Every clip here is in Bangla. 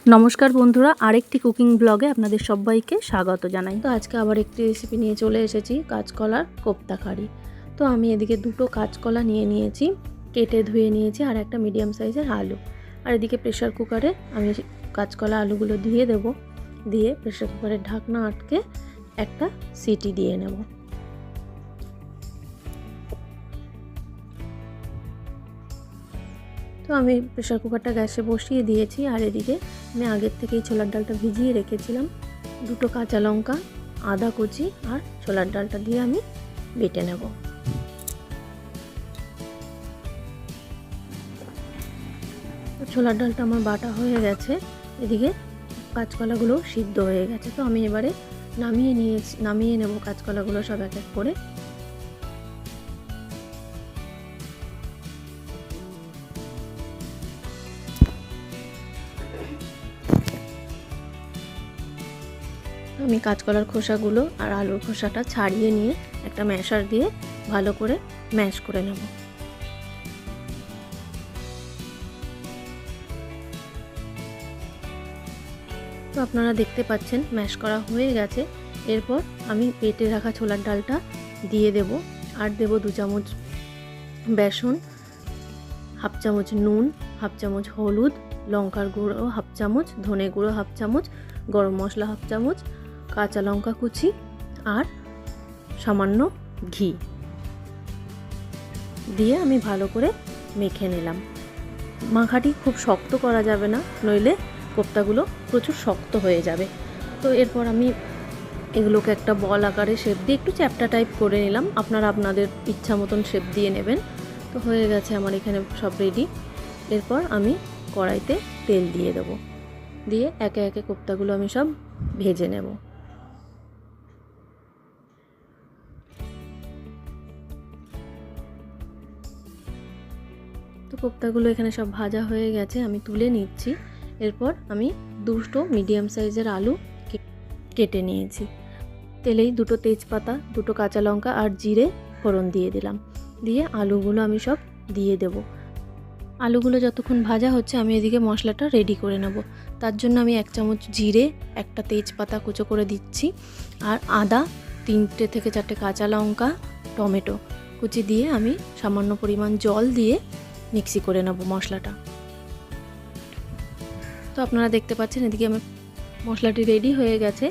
নমস্কার বন্ধুরা, আরেকটি কুকিং ব্লগে আপনাদের সবাইকে স্বাগত জানাই। তো আজকে আবার একটি রেসিপি নিয়ে চলে এসেছি, কাঁচকলার কোপ্তা কারি। তো আমি এদিকে দুটো কাঁচকলা নিয়ে নিয়েছি, কেটে ধুয়ে নিয়েছি, আর একটা মিডিয়াম সাইজের আলু। আর এদিকে প্রেশার কুকারে আমি কাঁচকলা আলুগুলো দিয়ে দেব, দিয়ে প্রেশার কুকারের ঢাকনা আটকে একটা সিটি দিয়ে নেব। তো আমি প্রেশার কুকারটা গ্যাসে বসিয়ে দিয়েছি, আর এদিকে আমি আগের থেকেই ছোলার ডালটা ভিজিয়ে রেখেছিলাম। দুটো কাঁচা লঙ্কা, আদা কুচি আর ছোলার ডালটা দিয়ে আমি বেটে নেব। ছোলার ডালটা আমার বাটা হয়ে গেছে, এদিকে কাঁচকলাগুলো সিদ্ধ হয়ে গেছে। তো আমি এবারে নামিয়ে নেব কাঁচকলাগুলো সব এক এক করে। আমি কাঁচকলার খোসাগুলো আর আলুর খোসাটা ছাড়িয়ে নিয়ে একটা ম্যাশার দিয়ে ভালো করে ম্যাশ করে নেব। তো আপনারা দেখতে পাচ্ছেন ম্যাশ করা হয়ে গেছে। এরপর আমি বেটে রাখা ছোলার ডালটা দিয়ে দেব, আর দেব 2 চামচ বেসন, হাফ চামচ নুন, হাফ চামচ হলুদ, লঙ্কার গুঁড়ো হাফ চামচ, ধনে গুঁড়ো হাফ চামচ, গরম মশলা হাফ চামচ, কাঁচা লঙ্কা কুচি আর সামান্য ঘি দিয়ে আমি ভালো করে মেখে নিলাম। মাখাটি খুব শক্ত করা যাবে না, নইলে কোপ্তাগুলো প্রচুর শক্ত হয়ে যাবে। তো এরপর আমি এগুলোকে একটা বল আকারে শেপ দিয়ে একটু চ্যাপ্টা টাইপ করে নিলাম। আপনারা আপনাদের ইচ্ছা মতন শেপ দিয়ে নেবেন। তো হয়ে গেছে আমার এখানে সব রেডি। এরপর আমি কড়াইতে তেল দিয়ে দেবো, দিয়ে একে একে কোপ্তাগুলো আমি সব ভেজে নেব। তো কোপ্তাগুলো এখানে সব ভাজা হয়ে গেছে, আমি তুলে নিচ্ছি। এরপর আমি 2টো মিডিয়াম সাইজের আলু কেটে নিয়েছি। তেলেই 2টো তেজপাতা, 2টো কাঁচা লঙ্কা আর জিরে ফোড়ন দিয়ে দিলাম, দিয়ে আলুগুলো আমি সব দিয়ে দেব। আলুগুলো যতক্ষণ ভাজা হচ্ছে আমি এদিকে মশলাটা রেডি করে নেব। তার জন্য আমি 1 চামচ জিরে, একটা তেজপাতা কুচো করে দিচ্ছি, আর আদা, 3টে থেকে 4টে কাঁচা লঙ্কা, টমেটো কুচি দিয়ে আমি সামান্য পরিমাণ জল দিয়ে মিক্সি করে নেব মশলাটা। তো আপনারা দেখতে পাচ্ছেন এদিকে আমার মশলাটি রেডি হয়ে গেছে,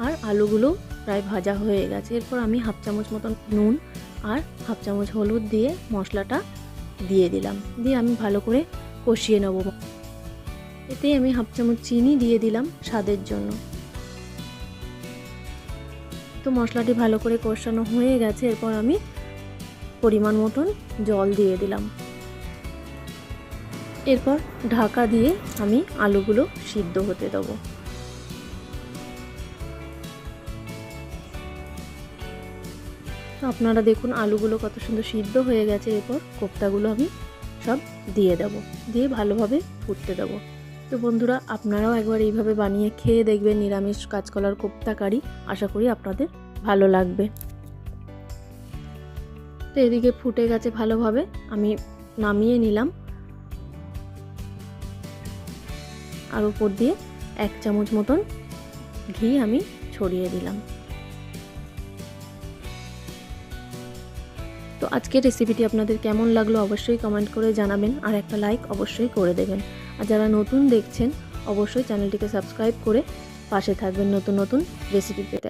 আর আলুগুলো প্রায় ভাজা হয়ে গেছে। এরপর আমি হাফ চামচ মতন নুন আর হাফ চামচ হলুদ দিয়ে মশলাটা দিয়ে দিলাম, দিয়ে আমি ভালো করে কষিয়ে নেব। এতে আমি হাফ চামচ চিনি দিয়ে দিলাম স্বাদের জন্য। তো মশলাটি ভালো করে কষানো হয়ে গেছে। এরপর আমি পরিমাণ মতন জল দিয়ে দিলাম। এরপর ঢাকা দিয়ে আমি আলুগুলো সিদ্ধ হতে দেবো। তো আপনারা দেখুন আলুগুলো কত সুন্দর সিদ্ধ হয়ে গেছে। এরপর কোপ্তাগুলো আমি সব দিয়ে দেব, দিয়ে ভালোভাবে ফুটতে দেবো। তো বন্ধুরা, আপনারাও একবার এইভাবে বানিয়ে খেয়ে দেখবেন নিরামিষ কাঁচকলার কোপ্তা কারি। আশা করি আপনাদের ভালো লাগবে। তো এদিকে ফুটে গেছে ভালোভাবে, আমি নামিয়ে নিলাম। আর উপর দিয়ে 1 চামচ মতন ঘি আমি ছড়িয়ে দিলাম। তো আজকের রেসিপিটি আপনাদের কেমন লাগলো অবশ্যই কমেন্ট করে জানাবেন, আর একটা লাইক অবশ্যই করে দেবেন। আর যারা নতুন দেখছেন অবশ্যই চ্যানেলটিকে সাবস্ক্রাইব করে পাশে থাকবেন নতুন নতুন রেসিপি পেতে।